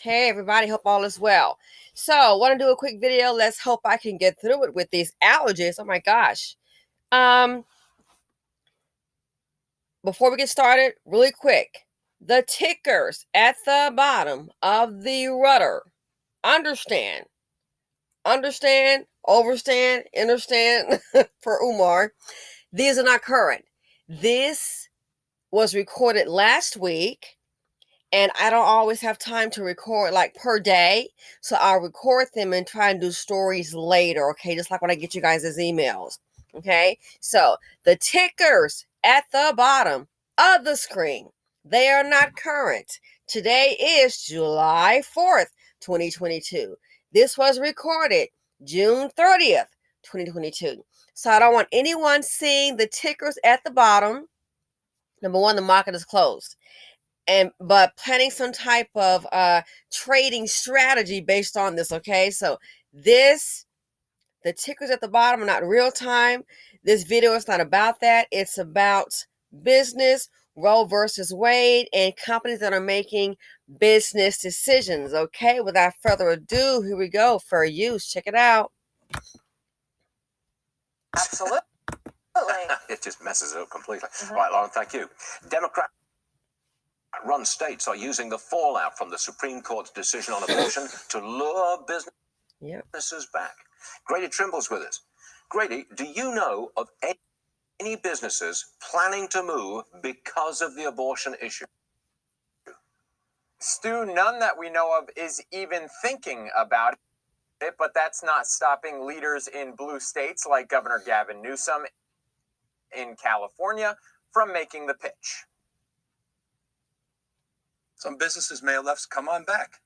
Hey everybody, hope all is well. So, want to do a quick video. Let's hope I can get through it with these allergies. Oh my gosh. Before we get started, really quick. The tickers at the bottom of the rudder. Understand, overstand, understand for Umar. These are not current. This was recorded last week. And I don't always have time to record like per day. So I'll record them and try and do stories later. Okay. Just like when I get you guys' emails. Okay. So the tickers at the bottom of the screen, they are not current. Today is July 4th, 2022. This was recorded June 30th, 2022. So I don't want anyone seeing the tickers at the bottom. Number one, the market is closed. But planning some type of trading strategy based on this. Okay, so the tickers at the bottom are not real time. This video is not about that. It's about business, Roe versus Wade, and companies that are making business decisions. Okay, without further ado, here we go. Fair use. Check it out. Absolutely. It just messes it up completely. Right, Lauren, thank you. Democrat-run states are using the fallout from the Supreme Court's decision on abortion to lure businesses back. Grady Trimble's with us. Grady, do you know of any businesses planning to move because of the abortion issue? Stu, none that we know of is even thinking about it, but that's not stopping leaders in blue states like Governor Gavin Newsom in California from making the pitch. Some businesses may have left, come on back.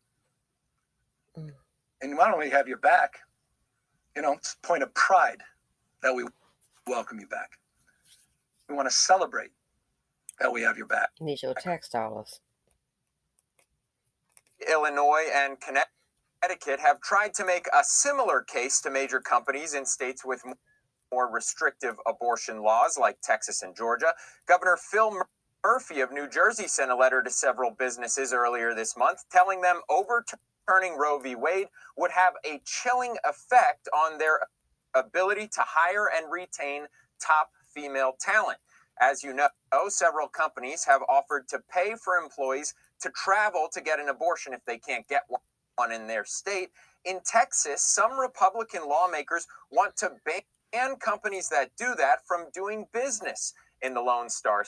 And not only have your back, it's a point of pride that we welcome you back. We want to celebrate that we have your back. You need your tax dollars. Illinois and Connecticut have tried to make a similar case to major companies in states with more restrictive abortion laws like Texas and Georgia. Governor Phil Murphy of New Jersey sent a letter to several businesses earlier this month telling them overturning Roe v. Wade would have a chilling effect on their ability to hire and retain top female talent. As you know, several companies have offered to pay for employees to travel to get an abortion if they can't get one in their state. In Texas, some Republican lawmakers want to ban companies that do that from doing business in the Lone Star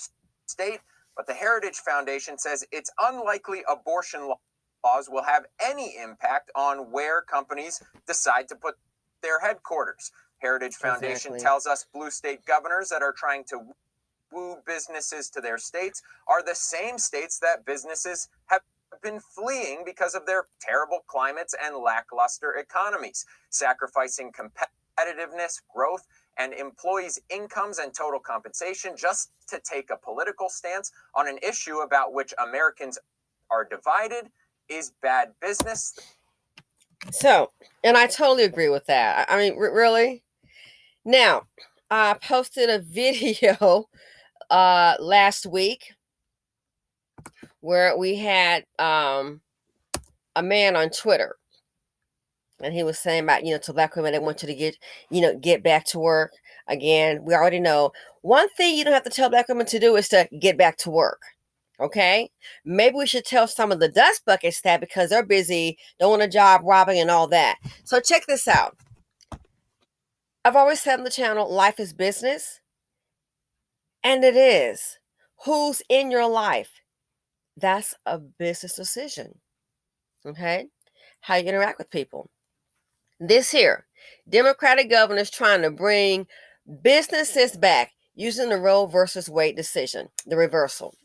State, but the Heritage Foundation says it's unlikely abortion laws will have any impact on where companies decide to put their headquarters. Heritage Foundation tells us blue state governors that are trying to woo businesses to their states are the same states that businesses have been fleeing because of their terrible climates and lackluster economies, sacrificing competitiveness, growth, and employees' incomes and total compensation just to take a political stance on an issue about which Americans are divided is bad business. So, and I totally agree with that. I mean, really? Now, I posted a video last week where we had a man on Twitter, and he was saying about, to black women, they want you to get back to work. Again, we already know one thing you don't have to tell black women to do is to get back to work. Okay, maybe we should tell some of the dust buckets that because they're busy, don't want a job, robbing and all that. So check this out. I've always said on the channel, life is business. And it is. Who's in your life? That's a business decision. Okay? How you interact with people. This here, Democratic governors trying to bring businesses back using the Roe versus Wade decision, the reversal.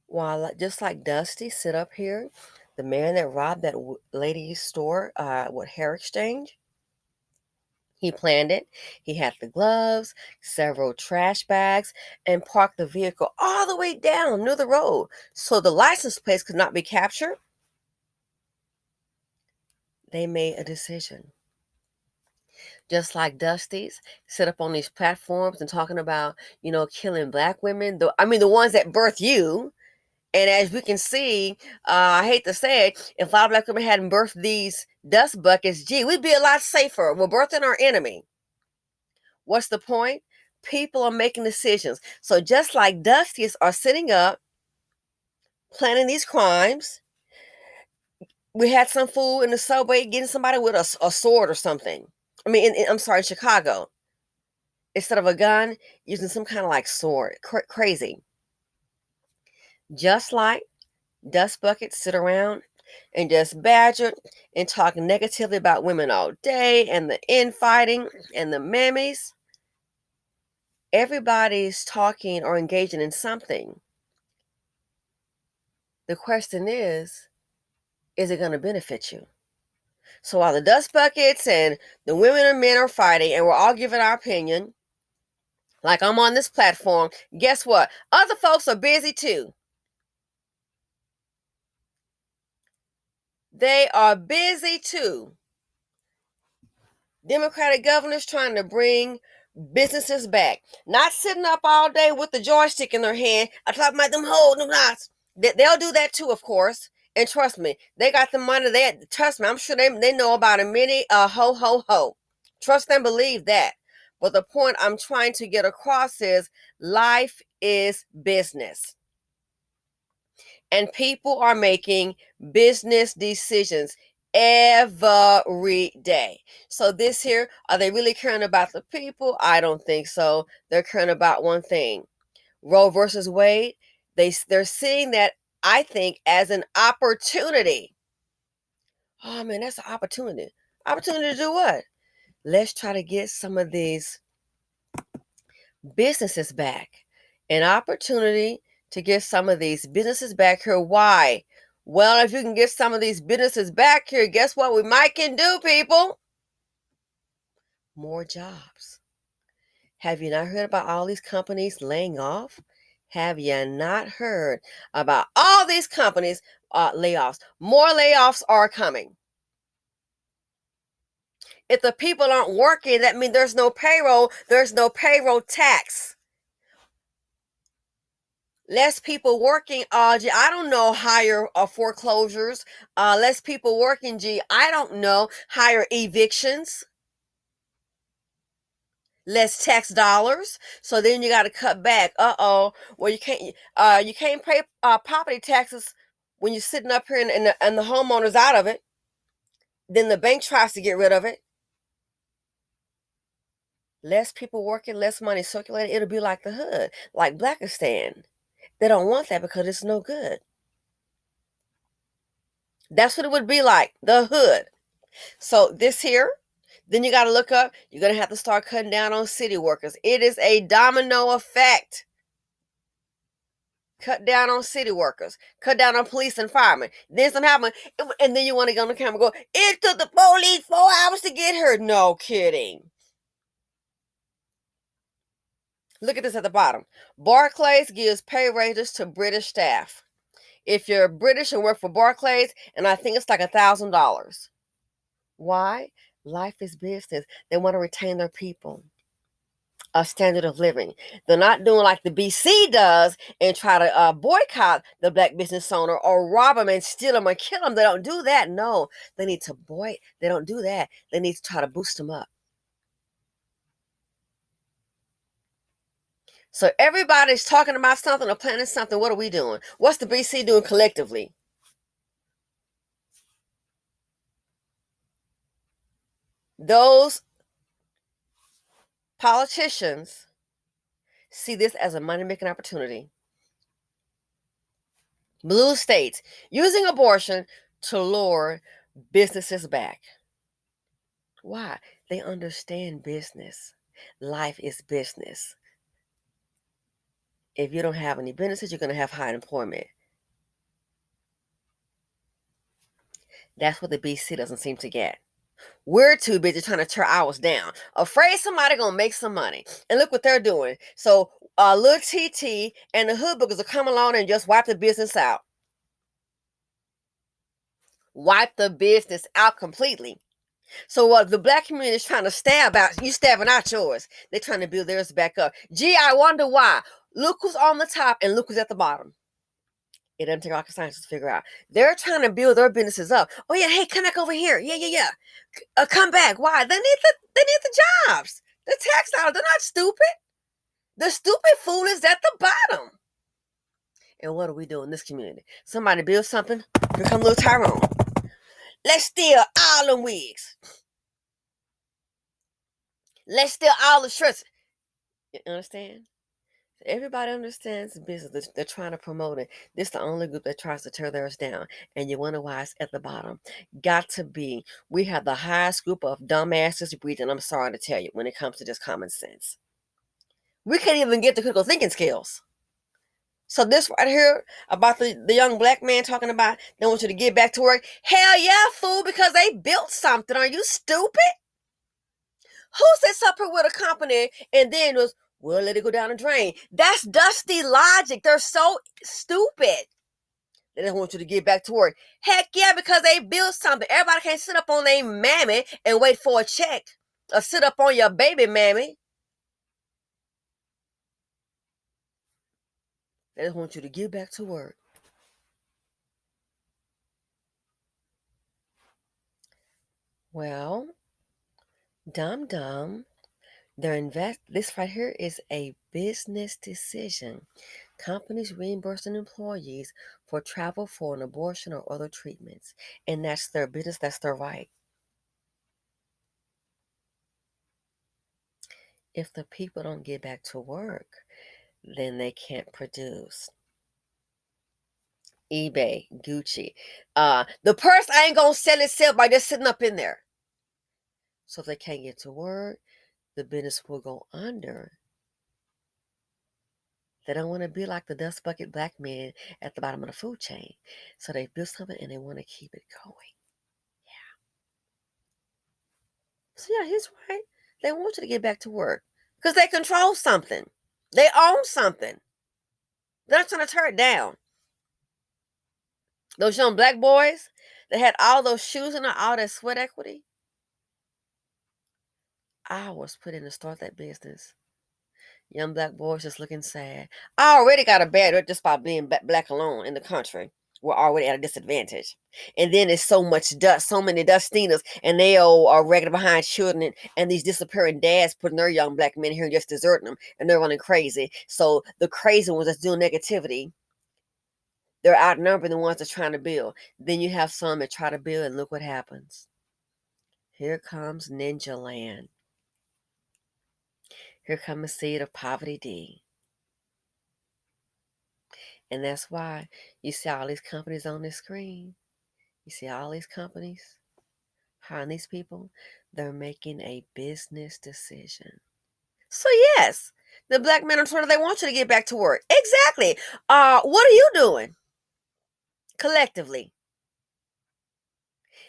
While just like Dusty sit up here, the man that robbed that lady's store with Hair Exchange, he planned it. He had the gloves, several trash bags, and parked the vehicle all the way down near the road so the license plates could not be captured. They made a decision just like Dusty's sit up on these platforms and talking about, killing black women. The ones that birth you. And as we can see, I hate to say it, if a lot of black women hadn't birthed these dust buckets, we'd be a lot safer. We're birthing our enemy. What's the point? People are making decisions. So just like Dusties are sitting up, planning these crimes, we had some fool in the subway getting somebody with a sword or something. I'm sorry, in Chicago. Instead of a gun, using some kind of like sword. Crazy. Just like dust buckets sit around and just badger and talk negatively about women all day and the infighting and the memes. Everybody's talking or engaging in something. The question is it going to benefit you? So while the dust buckets and the women and men are fighting and we're all giving our opinion, like I'm on this platform, guess what? Other folks are busy too. They are busy too. Democratic governors trying to bring businesses back. Not sitting up all day with the joystick in their hand. I talk about them holding them knots. They'll do that too, of course. And trust me, they got the money. Trust me, I'm sure they know about a mini ho ho ho. Trust and believe that. But the point I'm trying to get across is life is business. And people are making business decisions every day. So this here, are they really caring about the people? I don't think so. They're caring about one thing. Roe versus Wade, they're seeing that, I think, as an opportunity. Oh man, that's an opportunity. Opportunity to do what? Let's try to get some of these businesses back. An opportunity to get some of these businesses back here. Why? Well, if you can get some of these businesses back here, guess what we might can do, people? More jobs. Have you not heard about all these companies laying off? Have you not heard about all these companies layoffs? More layoffs are coming. If the people aren't working, that means there's no payroll. There's no payroll tax. Less people working, I don't know, higher foreclosures, less people working, I don't know, higher evictions, less tax dollars. So then you got to cut back. Well, you can't pay property taxes when you're sitting up here and the homeowner's out of it. Then the bank tries to get rid of it. Less people working, less money circulating. It'll be like the hood, like Blackistan. They don't want that because it's no good. That's what it would be like, the hood. So this here, then you got to look up, you're going to have to start cutting down on city workers. It is a domino effect. Cut down on city workers. Cut down on police and firemen. Then something happened, and then you want to go on the camera and go, it took the police 4 hours to get her. No kidding. Look at this at the bottom. Barclays gives pay raises to British staff. If you're British and work for Barclays, and I think it's like $1,000. Why? Life is business. They want to retain their people. A standard of living. They're not doing like the BC does and try to boycott the black business owner or rob them and steal them or kill them. They don't do that. No, they need to They don't do that. They need to try to boost them up. So everybody's talking about something or planning something. What are we doing? What's the BC doing collectively? Those politicians see this as a money-making opportunity. Blue states using abortion to lure businesses back. Why? They understand business. Life is business. If you don't have any businesses, you're going to have high unemployment. That's what the BC doesn't seem to get. We're too busy trying to tear ours down, afraid somebody gonna make some money. And look what they're doing. So little TT and the hood bookers will come along and just wipe the business out. Wipe the business out completely. So what the black community is trying to stab out, you stabbing out yours. They're trying to build theirs back up. Gee, I wonder why. Look who's on the top and look who's at the bottom. It doesn't take rocket science to figure out. They're trying to build their businesses up. Oh yeah, hey, come back over here. Yeah. Come back. Why? They need the jobs. The tax dollars. They're not stupid. The stupid fool is at the bottom. And what are we doing in this community? Somebody build something. Here come little Tyrone. Let's steal all the wigs. Let's steal all the shirts. You understand? Everybody understands the business. They're trying to promote it. This is the only group that tries to tear theirs down. And you wonder why it's at the bottom. Got to be. We have the highest group of dumbasses breathing. I'm sorry to tell you, when it comes to just common sense. We can't even get the critical thinking skills. So this right here about the young black man talking about they want you to get back to work. Hell yeah, fool, because they built something. Are you stupid? Who sits up here with a company and then was, well, let it go down the drain? That's dusty logic. They're so stupid. They don't want you to get back to work. Heck yeah, because they built something. Everybody can't sit up on their mammy and wait for a check. Or sit up on your baby mammy. They just want you to get back to work. Well, dumb. This right here is a business decision. Companies reimbursing employees for travel for an abortion or other treatments. And that's their business, that's their right. If the people don't get back to work, then they can't produce. eBay, Gucci. The purse ain't gonna sell itself by just sitting up in there. So if they can't get to work, the business will go under. They don't want to be like the dust bucket black men at the bottom of the food chain. So they build something and they want to keep it going. Yeah. So yeah, he's right. They want you to get back to work because they control something. They own something. They're not trying to tear it down. Those young black boys that had all those shoes and all that sweat equity, hours put in to start that business. Young black boys just looking sad. I already got a bad rep just by being black alone in the country. We're already at a disadvantage. And then there's so much dust, so many dustinas, and they all are ragging behind children, and these disappearing dads putting their young black men here and just deserting them, and they're running crazy. So the crazy ones that's doing negativity, they're outnumbering the ones that's trying to build. Then you have some that try to build, and look what happens. Here comes Ninja Land. Here comes the seed of poverty D. And that's why you see all these companies on this screen. You see all these companies hiring these people. They're making a business decision. So yes, the black men on Twitter, they want you to get back to work. Exactly. What are you doing collectively?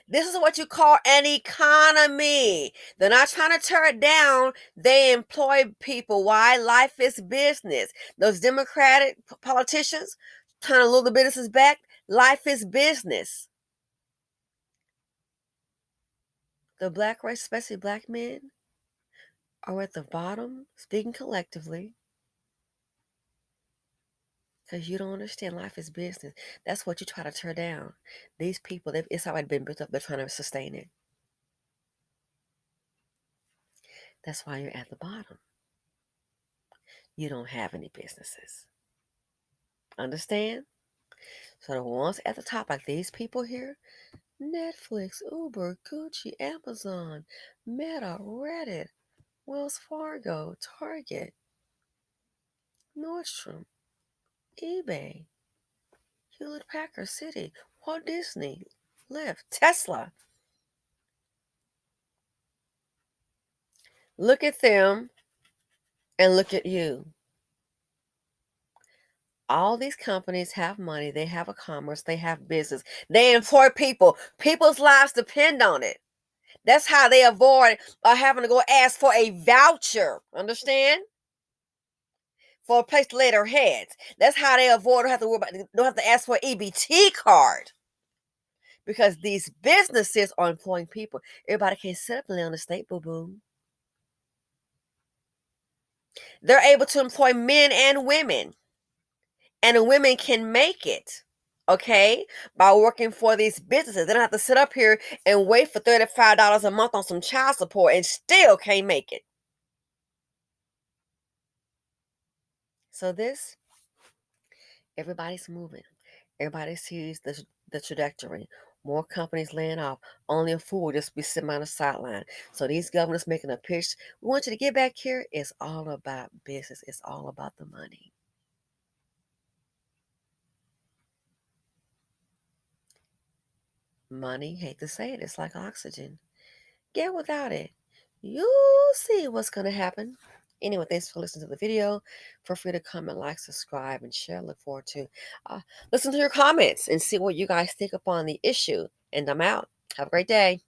This is what you call an economy. They're not trying to tear it down. They employ people. Why? Life is business. Those Democratic politicians trying to lure the businesses back. Life is business. The black race, especially black men, are at the bottom, speaking collectively, because you don't understand life is business. That's what you try to tear down. These people, it's already been built up. They're trying to sustain it. That's why you're at the bottom. You don't have any businesses. Understand? So the ones at the top, like these people here, Netflix, Uber, Gucci, Amazon, Meta, Reddit, Wells Fargo, Target, Nordstrom, eBay, Hewlett Packard City, Walt Disney, Lyft, Tesla. Look at them and look at you. All these companies have money. They have a commerce. They have business. They employ people. People's lives depend on it. That's how they avoid having to go ask for a voucher. Understand? For a place to lay their heads. That's how they avoid don't have to ask for an EBT card. because these businesses are employing people. Everybody can't sit up and lay on the state, boo-boo. They're able to employ men and women. And the women can make it, okay, by working for these businesses. They don't have to sit up here and wait for $35 a month on some child support and still can't make it. So this, everybody's moving. Everybody sees the trajectory. More companies laying off. Only a fool will just be sitting on the sideline. So these governors making a pitch. We want you to get back here. It's all about business. It's all about the money. Money, hate to say it, it's like oxygen. Get without it. You'll see what's going to happen. Anyway, thanks for listening to the video. Feel free to comment, like, subscribe, and share. Look forward to listen to your comments and see what you guys think upon the issue. And I'm out. Have a great day.